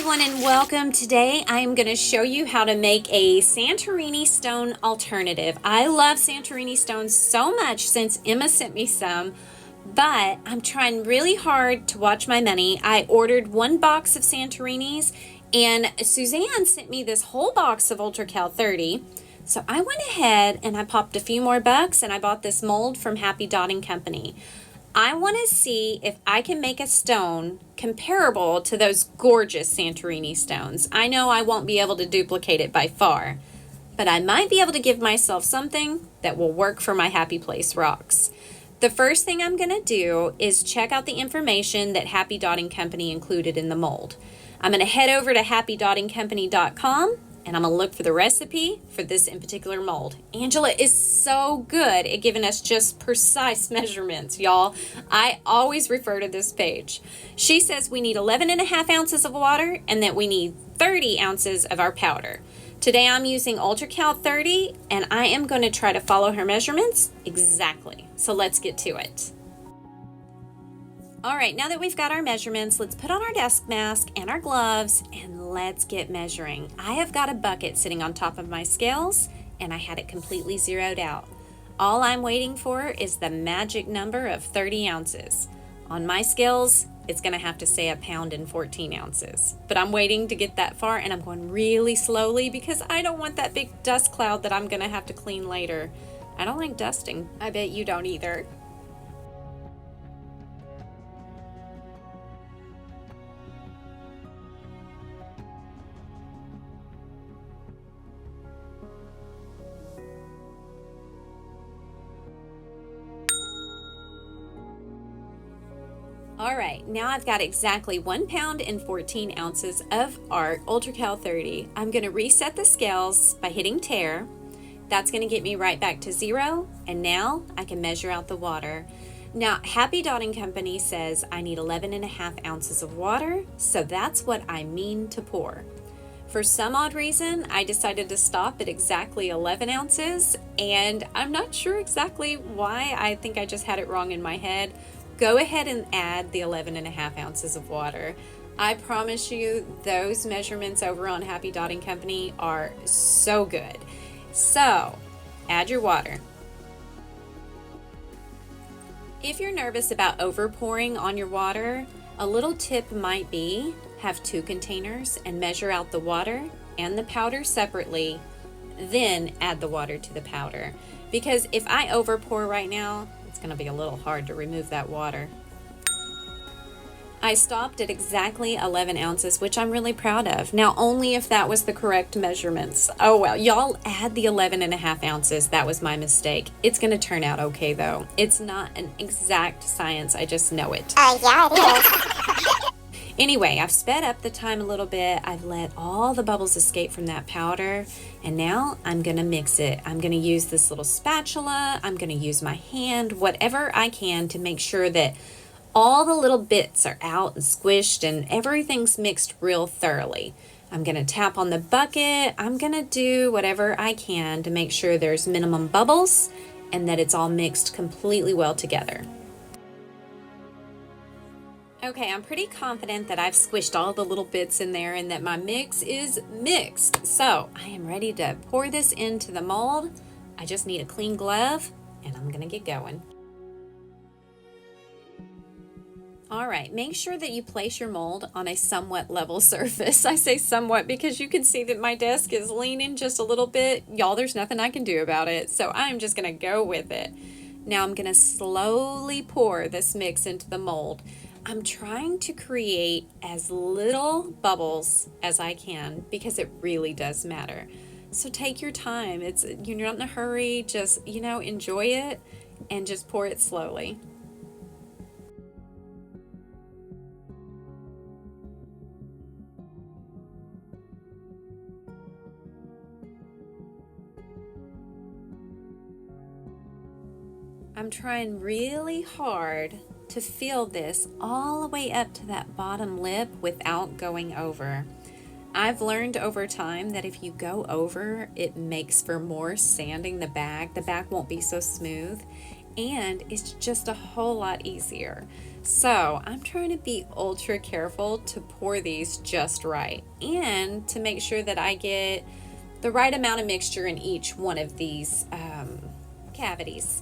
everyone and welcome. Today I am going to show you how to make a Santorini stone alternative. I love Santorini stones so much since Emma sent me some, but I'm trying really hard to watch my money. I ordered one box of Santorinis and Suzanne sent me this whole box of Ultracal 30. So I went ahead and I popped a few more bucks and I bought this mold from Happy Dotting Company. I want to see if I can make a stone comparable to those gorgeous Santorini stones. I know I won't be able to duplicate it by far, but I might be able to give myself something that will work for my Happy Place rocks. The first thing I'm going to do is check out the information that Happy Dotting Company included in the mold. I'm going to head over to happydottingcompany.com and I'm going to look for the recipe for this in particular mold. Angela is so good at giving us just precise measurements, y'all. I always refer to this page. She says we need 11.5 ounces of water and that we need 30 ounces of our powder. Today I'm using Ultracal 30 and I am going to try to follow her measurements exactly. So let's get to it. All right, now that we've got our measurements, let's put on our desk mask and our gloves and let's get measuring. I have got a bucket sitting on top of my scales and I had it completely zeroed out. All I'm waiting for is the magic number of 30 ounces. On my scales, it's gonna have to say 1 pound and 14 ounces. But I'm waiting to get that far and I'm going really slowly because I don't want that big dust cloud that I'm gonna have to clean later. I don't like dusting. I bet you don't either. All right, now I've got exactly 1 pound and 14 ounces of our Ultracal 30. I'm gonna reset the scales by hitting tare. That's gonna get me right back to zero, and now I can measure out the water. Now, Happy Dotting Company says I need 11.5 ounces of water, so that's what I mean to pour. For some odd reason, I decided to stop at exactly 11 ounces, and I'm not sure exactly why. I think I just had it wrong in my head. Go ahead and add the 11.5 ounces of water. I promise you those measurements over on Happy Dotting Company are so good. So, add your water. If you're nervous about over pouring on your water, a little tip might be have 2 containers and measure out the water and the powder separately, then add the water to the powder. Because if I over pour right now, it's going to be a little hard to remove that water. I stopped at exactly 11 ounces, which I'm really proud of. Now, only if that was the correct measurements. Oh well, y'all add the 11.5 ounces. That was my mistake. It's going to turn out okay though. It's not an exact science, I just know it. Yeah, it is. Anyway, I've sped up the time a little bit. I've let all the bubbles escape from that powder. And now I'm going to mix it. I'm going to use this little spatula. I'm going to use my hand, whatever I can to make sure that all the little bits are out and squished and everything's mixed real thoroughly. I'm going to tap on the bucket. I'm going to do whatever I can to make sure there's minimum bubbles and that it's all mixed completely well together. Okay, I'm pretty confident that I've squished all the little bits in there and that my mix is mixed. So I am ready to pour this into the mold. I just need a clean glove and I'm gonna get going. All right, make sure that you place your mold on a somewhat level surface. I say somewhat because you can see that my desk is leaning just a little bit. Y'all, there's nothing I can do about it. So I'm just gonna go with it. Now I'm gonna slowly pour this mix into the mold. I'm trying to create as little bubbles as I can because it really does matter. So take your time. You're not in a hurry. Just, enjoy it and just pour it slowly. I'm trying really hard to feel this all the way up to that bottom lip without going over. I've learned over time that if you go over, it makes for more sanding the back. The back won't be so smooth and it's just a whole lot easier. So I'm trying to be ultra careful to pour these just right and to make sure that I get the right amount of mixture in each one of these cavities.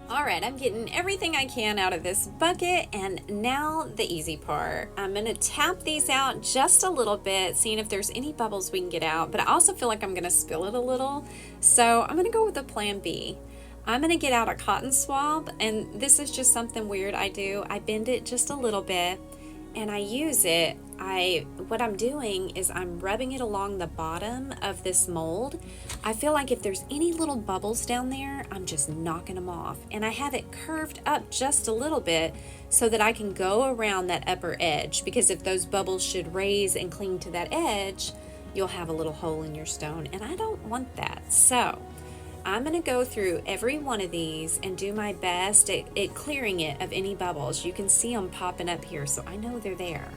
All right, I'm getting everything I can out of this bucket, and now the easy part. I'm gonna tap these out just a little bit, seeing if there's any bubbles we can get out, but I also feel like I'm gonna spill it a little, so I'm gonna go with the plan B. I'm gonna get out a cotton swab, and this is just something weird I do. I bend it just a little bit, and I use it. What I'm doing is I'm rubbing it along the bottom of this mold. I feel like if there's any little bubbles down there, I'm just knocking them off. And I have it curved up just a little bit so that I can go around that upper edge, because if those bubbles should raise and cling to that edge, you'll have a little hole in your stone, and I don't want that. So I'm going to go through every one of these and do my best at clearing it of any bubbles. You can see them popping up here, so I know they're there.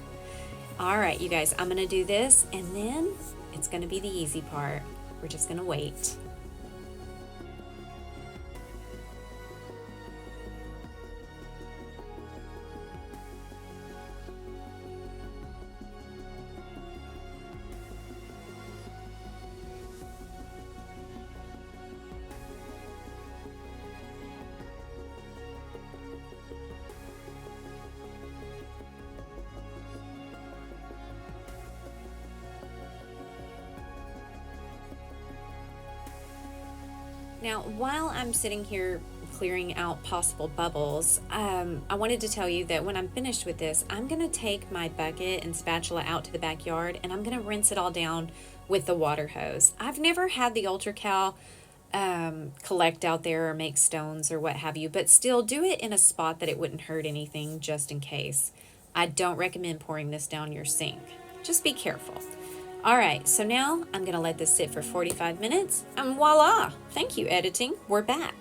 All right, you guys, I'm going to do this, and then it's going to be the easy part. We're just going to wait. Now, while I'm sitting here clearing out possible bubbles, I wanted to tell you that when I'm finished with this, I'm going to take my bucket and spatula out to the backyard, and I'm going to rinse it all down with the water hose. I've never had the Ultracal collect out there or make stones or what have you, but still do it in a spot that it wouldn't hurt anything, just in case. I don't recommend pouring this down your sink. Just be careful. All right, so now I'm gonna let this sit for 45 minutes, and voila! Thank you, editing, we're back.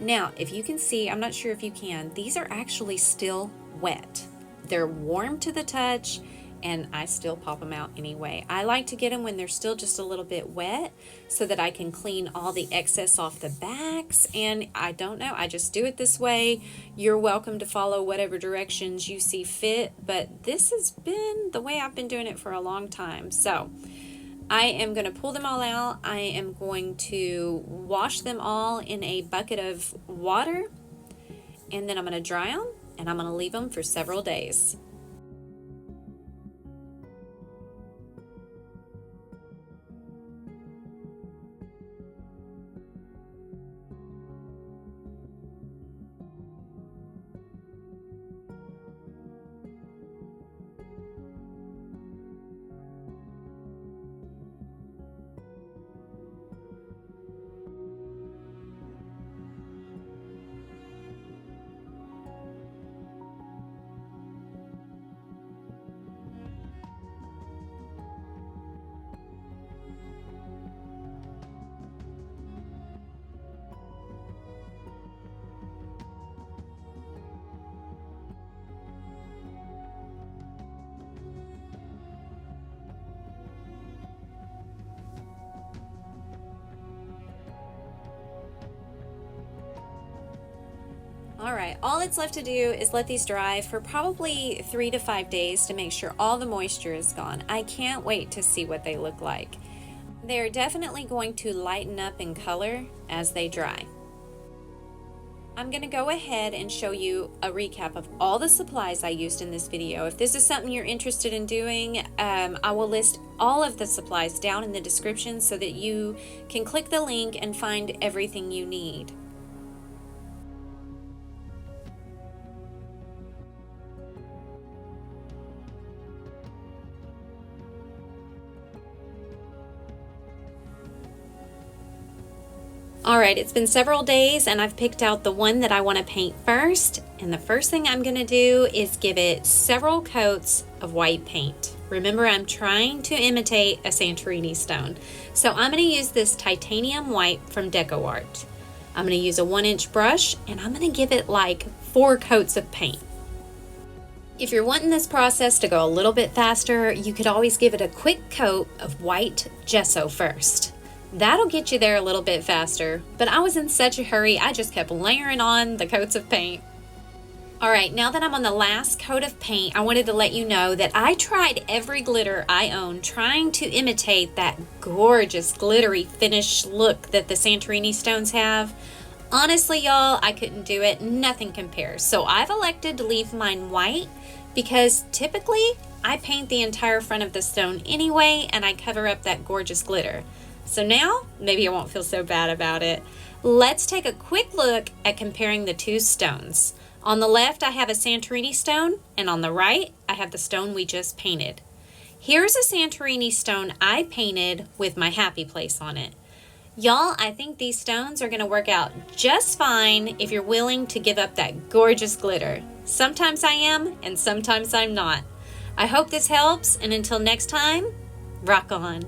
Now, if you can see, I'm not sure if you can, these are actually still wet. They're warm to the touch, and I still pop them out anyway. I like to get them when they're still just a little bit wet so that I can clean all the excess off the backs, and I don't know, I just do it this way. You're welcome to follow whatever directions you see fit, but this has been the way I've been doing it for a long time. So I am going to pull them all out. I am going to wash them all in a bucket of water, and then I'm going to dry them, and I'm going to leave them for several days. All right, all it's left to do is let these dry for probably 3 to 5 days to make sure all the moisture is gone. I can't wait to see what they look like. They're definitely going to lighten up in color as they dry. I'm going to go ahead and show you a recap of all the supplies I used in this video. If this is something you're interested in doing, I will list all of the supplies down in the description so that you can click the link and find everything you need. Alright, it's been several days and I've picked out the one that I want to paint first. And the first thing I'm going to do is give it several coats of white paint. Remember, I'm trying to imitate a Santorini stone. So I'm going to use this titanium white from DecoArt. I'm going to use a 1-inch brush and I'm going to give it like 4 coats of paint. If you're wanting this process to go a little bit faster, you could always give it a quick coat of white gesso first. That'll get you there a little bit faster, but I was in such a hurry, I just kept layering on the coats of paint. Alright, now that I'm on the last coat of paint, I wanted to let you know that I tried every glitter I own trying to imitate that gorgeous glittery finish look that the Santorini Stones have. Honestly, y'all, I couldn't do it. Nothing compares. So I've elected to leave mine white because typically I paint the entire front of the stone anyway and I cover up that gorgeous glitter. So now maybe I won't feel so bad about it. Let's take a quick look at comparing the two stones. On the left I have a Santorini stone and on the right I have the stone we just painted. Here's a Santorini stone I painted with my happy place on it. Y'all, I think these stones are going to work out just fine if you're willing to give up that gorgeous glitter. Sometimes I am, and sometimes I'm not. I hope this helps, and until next time, rock on.